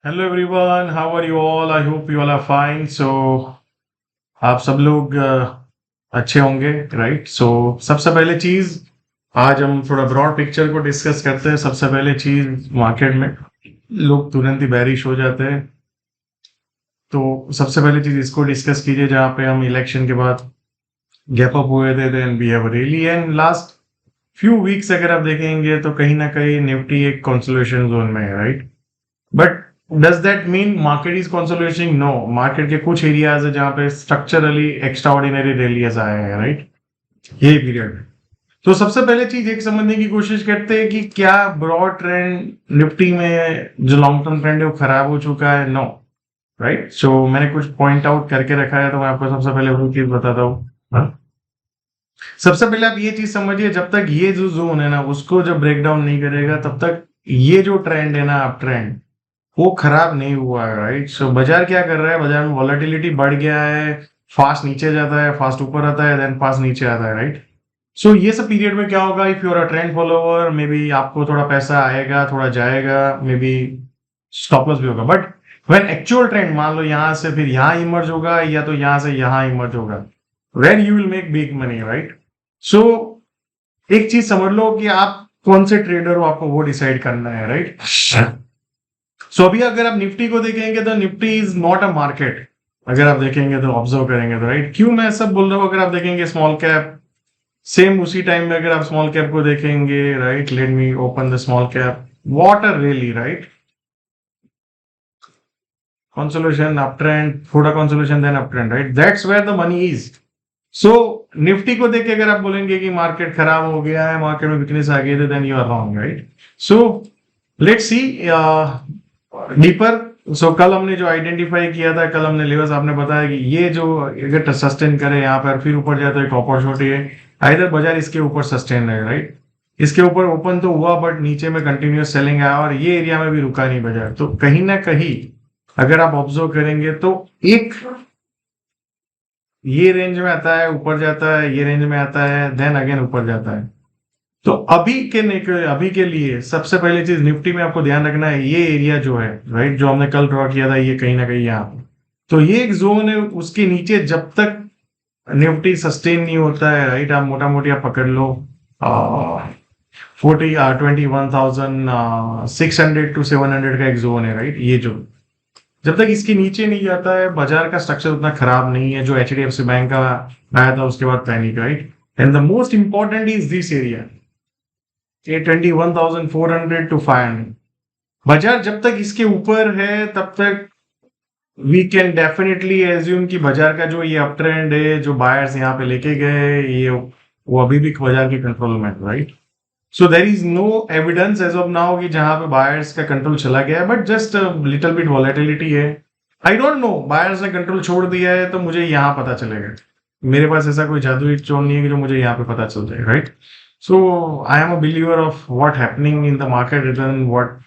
Hello everyone, how are you all? I hope you all are fine. आप सब लोग अच्छे होंगे, राइट? सबसे पहले चीज, आज हम थोड़ा ब्रॉड पिक्चर को डिस्कस करते हैं। सबसे पहले चीज, मार्केट में लोग तुरंत ही बैरिश हो जाते हैं। तो सबसे पहले चीज इसको डिस्कस कीजिए, जहाँ पे हम इलेक्शन के बाद गैप अप हुए थे। Then we have rally and last few weeks अगर आप देखेंगे तो कहीं ना कहीं निफ्टी एक कंसोलिडेशन जोन में है, right? But does that mean market is consolidating? No, market के कुछ एरियाज है जहां पे स्ट्रक्चरली एक्स्ट्रा ऑर्डिनरी रैलीज आए हैं, राइट? यही पीरियड में। तो सबसे पहले चीज एक समझने की कोशिश करते हैं कि क्या ब्रॉड ट्रेंड निफ्टी में जो लॉन्ग टर्म ट्रेंड है वो खराब हो चुका है? No, right? सो मैंने कुछ पॉइंट आउट करके रखा है, तो मैं आपको सबसे पहले वो चीज बताता हूँ। सबसे पहले आप ये चीज समझिए, जब तक ये जो जोन है ना उसको जब ब्रेक डाउन नहीं करेगा तब तक ये जो ट्रेंड है ना, अप ट्रेंड, वो खराब नहीं हुआ है, राइट? सो बाजार क्या कर रहा है? बाजार में वॉलेटिलिटी बढ़ गया है, फास्ट नीचे जाता है, फास्ट ऊपर आता है, देन फास्ट नीचे आता है, राइट? सो ये सब पीरियड में क्या होगा? If you are a trend follower, maybe आपको थोड़ा पैसा आएगा, थोड़ा जाएगा, मे बी स्टॉप लॉस भी होगा। बट व्हेन एक्चुअल ट्रेंड, मान लो यहाँ से फिर यहाँ इमर्ज होगा या तो यहाँ से यहाँ इमर्ज होगा, when you will make big money, right? So एक चीज समझ लो कि आप कौन से ट्रेडर हो, आपको वो डिसाइड करना है, राइट? सो अभी अगर आप निफ्टी को देखेंगे तो Nifty is not a market. अगर आप देखेंगे तो, ऑब्जर्व करेंगे तो, राइट? क्यों मैं सब बोल रहा हूँ? अगर आप देखेंगे स्मॉल कैप, सेम उसी टाइम में अगर आप स्मॉल कैप को देखेंगे, right? Let me open the small cap, what a rally, right? Consolidation, up trend, थोड़ा consolidation, then up trend, right? That's where the money is. So Nifty को देख के अगर आप बोलेंगे कि मार्केट खराब हो गया है, मार्केट में वीकनेस आ गई है, then you are wrong, right? So let's see deeper. So कल हमने जो आइडेंटिफाई किया था, कल हमने लेवल्स, आपने बताया कि ये जो अगर सस्टेन करे यहाँ पर फिर ऊपर जाता है, एक अपॉर्चुनिटी है। आइदर बाजार इसके ऊपर सस्टेन है, राइट? इसके ऊपर ओपन तो हुआ बट नीचे में कंटिन्यूस सेलिंग आया और ये एरिया में भी रुका नहीं बाजार। तो कहीं ना कहीं अगर आप ऑब्जर्व करेंगे तो एक ये रेंज में आता है, ऊपर जाता है, ये रेंज में आता है, देन अगेन ऊपर जाता है। तो अभी के लिए सबसे पहले चीज निफ्टी में आपको ध्यान रखना है, ये एरिया जो है, राइट, जो हमने कल ड्रॉ किया था, ये कहीं ना कहीं यहाँ पे, तो ये एक जोन है। उसके नीचे जब तक निफ्टी सस्टेन नहीं होता है, राइट, आप मोटा मोटी आप पकड़ लो 21,600 का एक जोन है, राइट? ये जो जब तक इसके नीचे नहीं जाता है, बाजार का स्ट्रक्चर उतना खराब नहीं है। जो एचडीएफसी बैंक का आया था उसके बाद panic, right? And the most important is this area, 21,400 to 500। बाजार जब तक इसके ऊपर है तब तक वी कैन डेफिनेटली एज्यूम कि बाजार का जो ये अप ट्रेंड है, जो बायर्स यहाँ पे लेके गए, ये वो अभी भी बाजार के कंट्रोल में, right? So there is no evidence as of now कि जहां पे बायर्स का कंट्रोल चला गया है, but just little bit volatility है। आई डोंट नो, बायर्स ने कंट्रोल छोड़ दिया है तो मुझे यहाँ पता चलेगा। मेरे पास ऐसा कोई जादुई चोर नहीं है कि जो मुझे यहाँ पे पता चल जाए, right? So I am a believer of what happening in the market return, what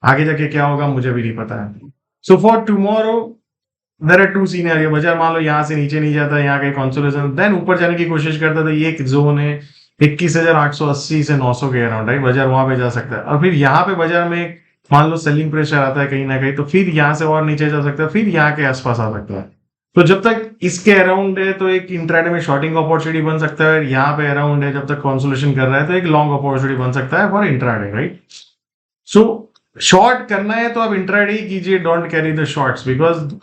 आगे जाके क्या होगा मुझे भी नहीं पता है। सो for tomorrow there are two scenario. बाजार मान लो यहाँ से नीचे नहीं जाता, यहाँ कहीं कंसोलिडेशन, देन ऊपर जाने की कोशिश करता था। ये एक जोन है 21,880 से 900 के अराउंड, राइट? बाजार वहां पे जा सकता है और फिर यहाँ पे बाजार में मान लो सेलिंग प्रेशर आता है कहीं ना कहीं, तो फिर यहाँ से और नीचे जा सकता है, फिर यहाँ के आसपास आ सकता है। तो जब तक इसके अराउंड है तो एक इंट्राडे में शॉर्टिंग अपॉर्चुनिटी बन सकता है। यहाँ पे अराउंड है, जब तक कंसोलिडेशन कर रहा है तो एक लॉन्ग अपॉर्चुनिटी बन सकता है for intraday, right? So short करना है तो आप इंट्राडे ही कीजिए, don't carry the shorts, because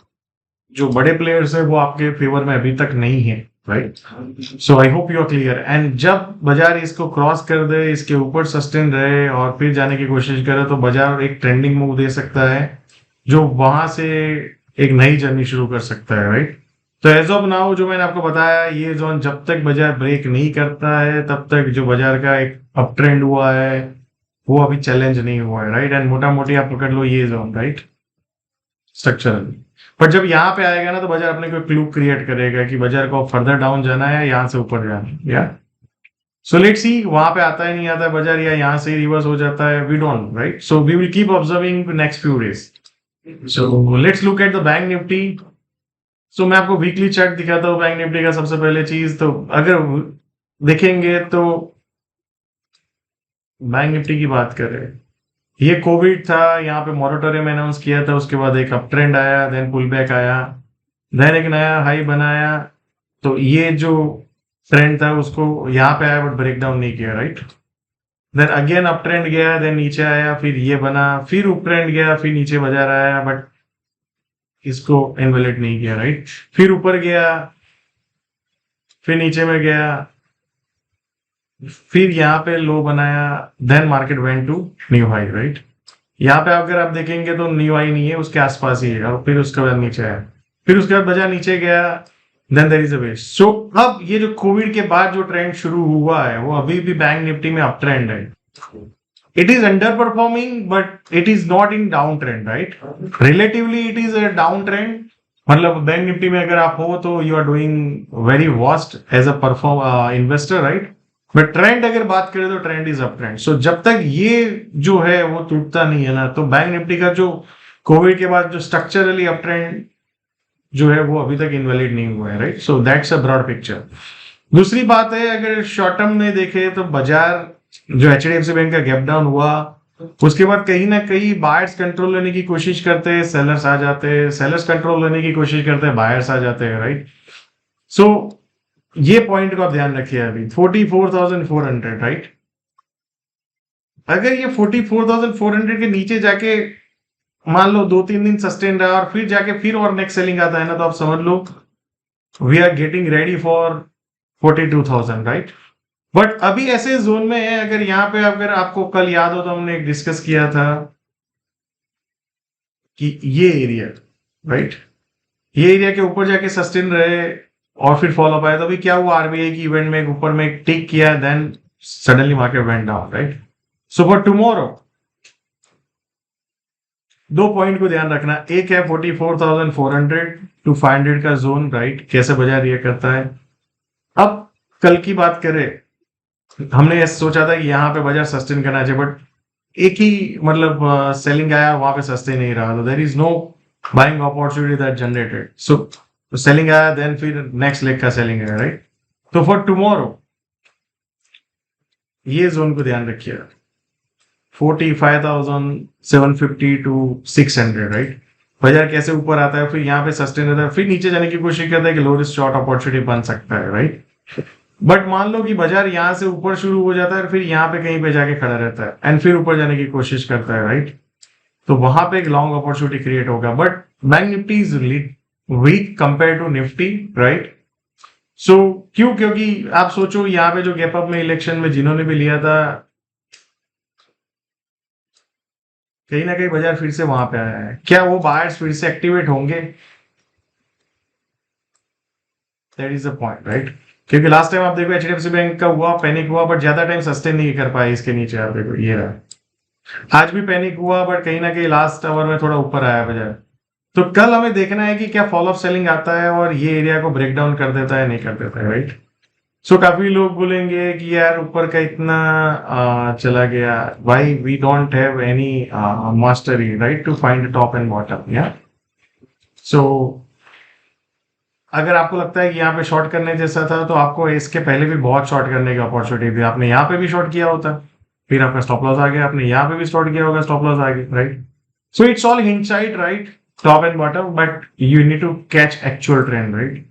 जो बड़े प्लेयर्स है वो आपके फेवर में अभी तक नहीं है, right? So I hope you are clear. And जब बाजार इसको क्रॉस कर दे, इसके ऊपर सस्टेन रहे और फिर जाने की कोशिश करे, तो बाजार एक ट्रेंडिंग मूव दे सकता है जो वहां से एक नई जर्नी शुरू कर सकता है, राइट? तो एज ऑफ नाउ जो मैंने आपको बताया, ये जोन जब तक बाजार ब्रेक नहीं करता है तब तक जो बाजार का एक अप ट्रेंड हुआ है वो अभी चैलेंज नहीं हुआ है, राइट? एंड मोटा मोटी आप पकड़ लो ये जोन, राइट, स्ट्रक्चरल। बट जब यहाँ पे आएगा ना तो बाजार अपने को क्लू क्रिएट करेगा कि बाजार को फर्दर डाउन जाना है, यहाँ से ऊपर जाना है, या सो लेट्स सी वहां पे आता है नहीं आता है बाजार, या यहाँ से रिवर्स हो जाता है, we don't, right? So we will keep observing next few days. So let's look at the bank Nifty. So मैं आपको वीकली चार्ट दिखाता हूँ बैंक निफ्टी का। सबसे पहले चीज तो अगर देखेंगे तो बैंक निफ्टी की बात करें ये कोविड था, यहाँ पे मॉरेटोरियम अनाउंस किया था, उसके बाद एक अप ट्रेंड आया, देन पुल बैक आया, देन एक नया हाई बनाया। तो ये जो ट्रेंड था उसको यहाँ पे आया बट ब्रेक डाउन नहीं किया, right. Then again up trend गया, देन नीचे आया, फिर ये बना, फिर अप ट्रेंड गया, फिर नीचे बाजार आया बट इसको इनवैलिड नहीं किया, राइट। फिर ऊपर गया, फिर नीचे में गया, फिर यहाँ पे लो बनाया, then market went to new high, right. यहाँ पे अगर आप देखेंगे तो न्यू हाई नहीं है, उसके आसपास ही है, और फिर उसके बाद नीचे आया, फिर उसके बाद बाजार नीचे गया, then there is a waste. So अब ये जो कोविड के बाद जो ट्रेंड शुरू हुआ है वो अभी भी बैंक निफ्टी में अप ट्रेंड है। It is under performing but it is not in down trend, right. Relatively it is a down trend, मतलब बैंक निफ्टी में अगर आप हो तो you are doing very worst as a perform investor, right. But trend अगर बात करें तो trend is up trend. So जब तक ये जो है वो टूटता नहीं है ना, तो बैंक निफ्टी का जो कोविड के बाद जो स्ट्रक्चरली अप ट्रेंड जो है वो अभी तक इनवैलिड नहीं हुआ है, right. So that's a broad picture. दूसरी बात है, अगर शॉर्ट टर्म में देखे तो बाजार जो एचडीएफसी बैंक का गैप डाउन हुआ, उसके बाद कहीं ना कहीं बायर्स कंट्रोल लेने की कोशिश करते हैं, सेलर्स आ जाते हैं, सेलर्स कंट्रोल लेने की कोशिश करते हैं, बायर्स आ जाते हैं, राइट। सो ये पॉइंट को आप ध्यान रखिए, अभी 44,400, राइट। अगर ये 44,400 के नीचे जाके मान लो 2-3 दिन सस्टेन रहा और फिर जाके फिर और नेक्स्ट सेलिंग आता है ना, तो आप समझ लो we are getting ready for 42,000, right. But अभी ऐसे जोन में है, अगर यहाँ पे अगर आपको कल याद हो तो हमने एक डिस्कस किया था कि ये एरिया, राइट, ये एरिया के ऊपर जाके सस्टेन रहे और फिर फॉलो अप आया। तो अभी क्या हुआ, आरबीआई की इवेंट में ऊपर में टिक किया, then suddenly market went down, right. So for tomorrow दो पॉइंट को ध्यान रखना, एक है 44,400 टू 500 का जोन, राइट, कैसे बाजार रिएक्ट करता है। अब कल की बात करें, हमने ऐसा सोचा था कि यहाँ पे बाजार सस्टेन करना चाहिए, बट एक ही मतलब सेलिंग आया, वहां पे सस्टेन नहीं रहा, तो there is no buying opportunity that generated. So selling आया, देन फिर नेक्स्ट लेग का सेलिंग आया, राइट। तो फॉर टुमारो ये जोन को ध्यान रखिए, 45,750 टू 600, राइट। बाजार कैसे ऊपर आता है, फिर यहाँ पे सस्टेन रहता है, फिर नीचे जाने की कोशिश करता है कि लो रिस्क शॉर्ट अपॉर्चुनिटी बन सकता है, राइट। बट मान लो कि बाजार यहाँ से ऊपर शुरू हो जाता है, फिर यहाँ पे कहीं पे जाके खड़ा रहता है एंड फिर ऊपर जाने की कोशिश करता है, राइट। तो वहां पे एक लॉन्ग अपॉर्चुनिटी क्रिएट होगा, but bank Nifty is weak compare to Nifty, right. So क्यों, क्योंकि आप सोचो यहाँ पे जो गैप अप में इलेक्शन में जिन्होंने भी लिया था, कहीं ना कहीं बाजार फिर से वहां पे आया है, क्या वो बायर्स फिर से एक्टिवेट होंगे? That is the point, right. क्योंकि लास्ट टाइम आप देखो एचडीएफसी बैंक का हुआ, पैनिक हुआ, बट ज्यादा टाइम सस्टेन नहीं कर पाए, इसके नीचे आप देखो ये रहा। आज भी पैनिक हुआ बट कहीं ना कहीं लास्ट आवर में थोड़ा ऊपर आया बाजार। तो कल हमें देखना है कि क्या फॉलो अप सेलिंग आता है और ये एरिया को ब्रेक डाउन कर देता है, नहीं कर देता है, राइट। सो काफी लोग बोलेंगे कि यार ऊपर का इतना चला गया, why we don't have any mastery, right, to find top and bottom, या। सो अगर आपको लगता है कि यहाँ पे शॉर्ट करने जैसा था, तो आपको इसके पहले भी बहुत शॉर्ट करने की अपॉर्चुनिटी थी, आपने यहाँ पे भी शॉर्ट किया होता, फिर आपका स्टॉप लॉस आ गया, आपने यहाँ पे भी शॉर्ट किया होगा, स्टॉप लॉस आ गया, right. So it's all hindsight, right, top and bottom, but you need to catch actual trend, right.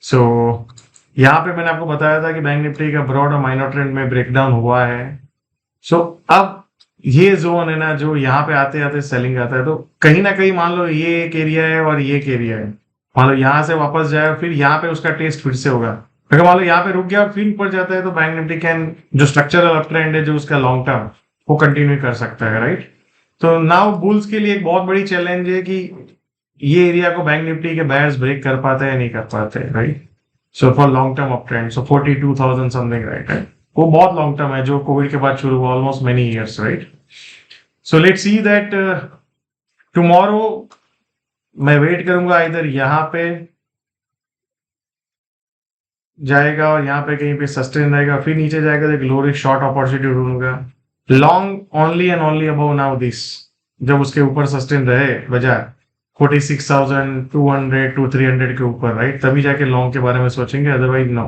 So यहाँ पे मैंने आपको बताया था कि बैंक निफ्टी का ब्रॉड और माइनर ट्रेंड में ब्रेकडाउन हुआ है। सो अब ये जोन है ना, जो यहाँ पे आते आते सेलिंग आता है, तो कहीं ना कहीं मान लो ये एक एरिया है और ये एक एरिया है, मान लो यहाँ से वापस जाए फिर यहाँ पे उसका टेस्ट फिर से होगा, अगर मान लो यहाँ पे रुक गया और फिर ऊपर जाता है, तो बैंक निफ्टी कैन जो स्ट्रक्चरल अप ट्रेंड है जो उसका लॉन्ग टर्म वो कंटिन्यू कर सकता है, राइट। तो नाउ बुल्स के लिए एक बहुत बड़ी चैलेंज है कि ये एरिया को बैंक निफ्टी के बायर्स ब्रेक कर पाते हैं नहीं कर पाते, right. So for long term up trend, so 42,000 something, right, वो बहुत लॉन्ग टर्म है जो कोविड के बाद शुरू हुआ, almost many years, right. So let's see that tomorrow मैं वेट करूंगा, इधर यहाँ पे जाएगा और यहाँ पे कहीं पे सस्टेन रहेगा, फिर नीचे जाएगा, एक लो रिस्क शॉर्ट अपॉर्चुनिटी ढूंढूंगा, long only and only above now this, जब उसके ऊपर सस्टेन रहे बाजार 46,200 to 300 के ऊपर, राइट, तभी जाके लॉन्ग के बारे में सोचेंगे, अदरवाइज नो,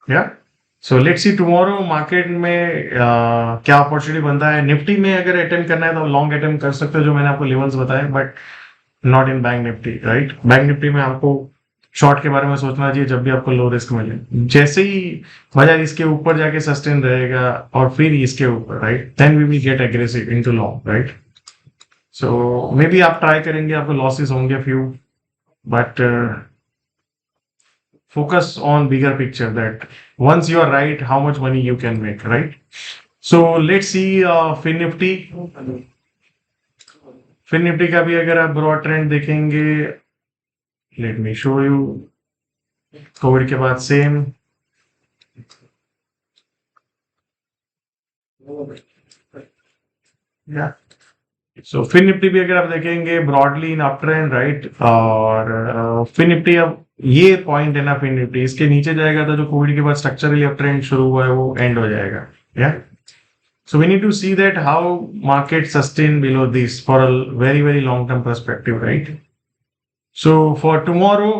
या। सो लेट्स सी टुमारो मार्केट में क्या अपॉर्चुनिटी बनता है। निफ्टी में अगर अटेम्प्ट करना है तो लॉन्ग अटेम्प्ट कर सकते हो, जो मैंने आपको लेवल्स बताए, but not in bank Nifty, right. Bank Nifty में आपको शॉर्ट के बारे में सोचना चाहिए जब भी आपको लो रिस्क मिले। जैसे ही बाजार इसके ऊपर जाके सस्टेन रहेगा और फिर इसके ऊपर, right, then we will get aggressive into long, right. So maybe आप ट्राई करेंगे, आपको लॉसेस होंगे few, but focus on bigger picture, that once you are right, how much money you can make, right? So let's see FinNifty। FinNifty का भी अगर आप broad trend देखेंगे, let me show you. Covid के बाद same, या सो fin Nifty भी अगर आप देखेंगे broadly in up trend, right. और फिन निफ्टी अब ये पॉइंट है ना, फिन निफ्टी इसके नीचे जाएगा तो जो कोविड के बाद स्ट्रक्चरली अप ट्रेंड शुरू हुआ है वो एंड हो जाएगा, या। So we need to see that how market sustain below this for a very very long term perspective, right. So for tomorrow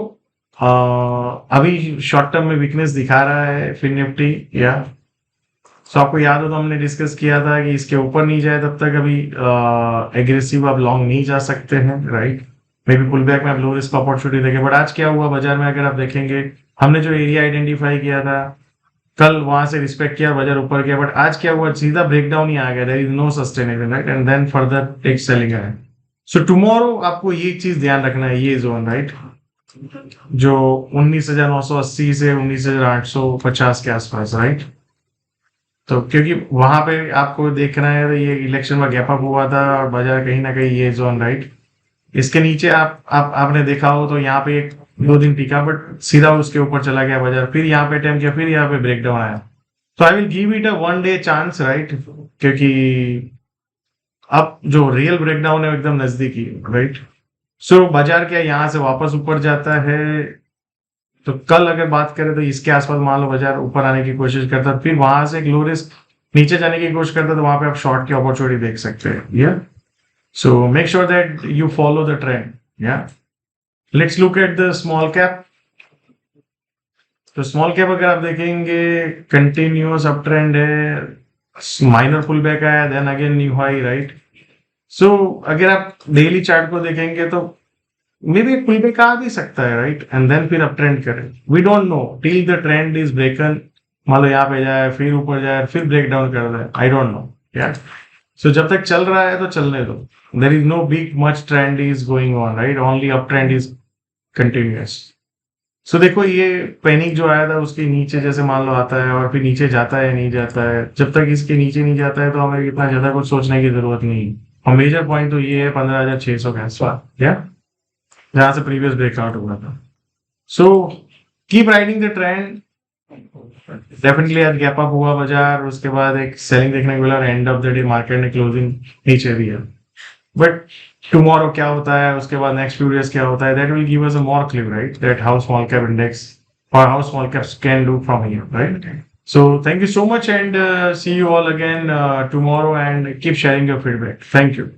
अभी शॉर्ट टर्म में वीकनेस दिखा रहा है फिन निफ्टी, या। सो आपको याद हो तो हमने डिस्कस किया था कि इसके ऊपर नहीं जाए तब तक अभी एग्रेसिव आप लॉन्ग नहीं जा सकते हैं, right. Maybe pull back में आप लो रिस्क अपॉर्चुनिटी देखें, बट आज क्या हुआ बाजार में अगर आप देखेंगे, हमने जो एरिया आइडेंटिफाई किया था कल वहां से रिस्पेक्ट किया, बाजार ऊपर गया, बट आज क्या हुआ, सीधा ब्रेकडाउन ही आ गया, there is no sustainable, right, and then further take selling है। सो टुमारो आपको ये चीज ध्यान रखना है, ये जोन, राइट, जो 19,980 से 19,850 के आसपास, राइट। तो क्योंकि वहां पे आपको देखना है, तो ये इलेक्शन में गैप अप हुआ था और बाजार कहीं ना कहीं ये जोन, राइट, इसके नीचे आपने देखा हो तो यहाँ पे एक दो दिन टिका, बट सीधा उसके ऊपर चला गया बाजार, फिर यहाँ पे अटेम्प्ट किया, फिर यहाँ पे ब्रेकडाउन आया। तो I will give it a one day chance, right, क्योंकि अब जो रियल ब्रेकडाउन है वो एकदम नजदीकी, राइट। सो बाजार क्या यहाँ से वापस ऊपर जाता है, तो कल अगर बात करें तो इसके आसपास मान लो बाजार ऊपर आने की कोशिश करता है, फिर वहां से एक लो रिस्क नीचे जाने की कोशिश करता है, तो वहां पे आप शॉर्ट की अपॉर्चुनिटी देख सकते हैं, yeah. So make sure that you follow the trend, yeah. Let's look at the small cap. तो स्मॉल कैप अगर आप देखेंगे कंटिन्यूअस अप ट्रेंड है, माइनर पुल बैक आया, then again new high, right. So अगर आप डेली चार्ट को देखेंगे तो मे बी पुल बैक आ भी सकता है, राइट, एंड देन फिर अप ट्रेंड करें, we don't know till the trend is broken. मान लो यहाँ पे जाए, फिर ऊपर जाए, फिर ब्रेक डाउन कर दे, आई डोंट नो, या। सो जब तक चल रहा है तो चलने दो, there is no big much trend is going on, right, only up trend is continuous. So देखो ये पैनिक जो आया था उसके नीचे जैसे मान लो आता है और फिर नीचे जाता है, नहीं जाता है, जब तक इसके नीचे नहीं जाता है तो हमें इतना ज्यादा कुछ सोचने की जरूरत नहीं। और मेजर पॉइंट तो ये है 15,600 के आसपास, या, जहां से प्रीवियस ब्रेकआउट हुआ था। So keep riding the trend. Definitely आज गैप अप हुआ बाजार, उसके बाद एक सेलिंग देखने को मिला और end of the day market ने क्लोजिंग नीचे दी है। बट टुमारो क्या होता है, उसके बाद नेक्स्ट फ्यू डेज क्या होता है, that will give us a more clear, right, that how small cap index और how small caps can do from here, right. So thank you so much, and see you all again tomorrow, and keep sharing your feedback. Thank you.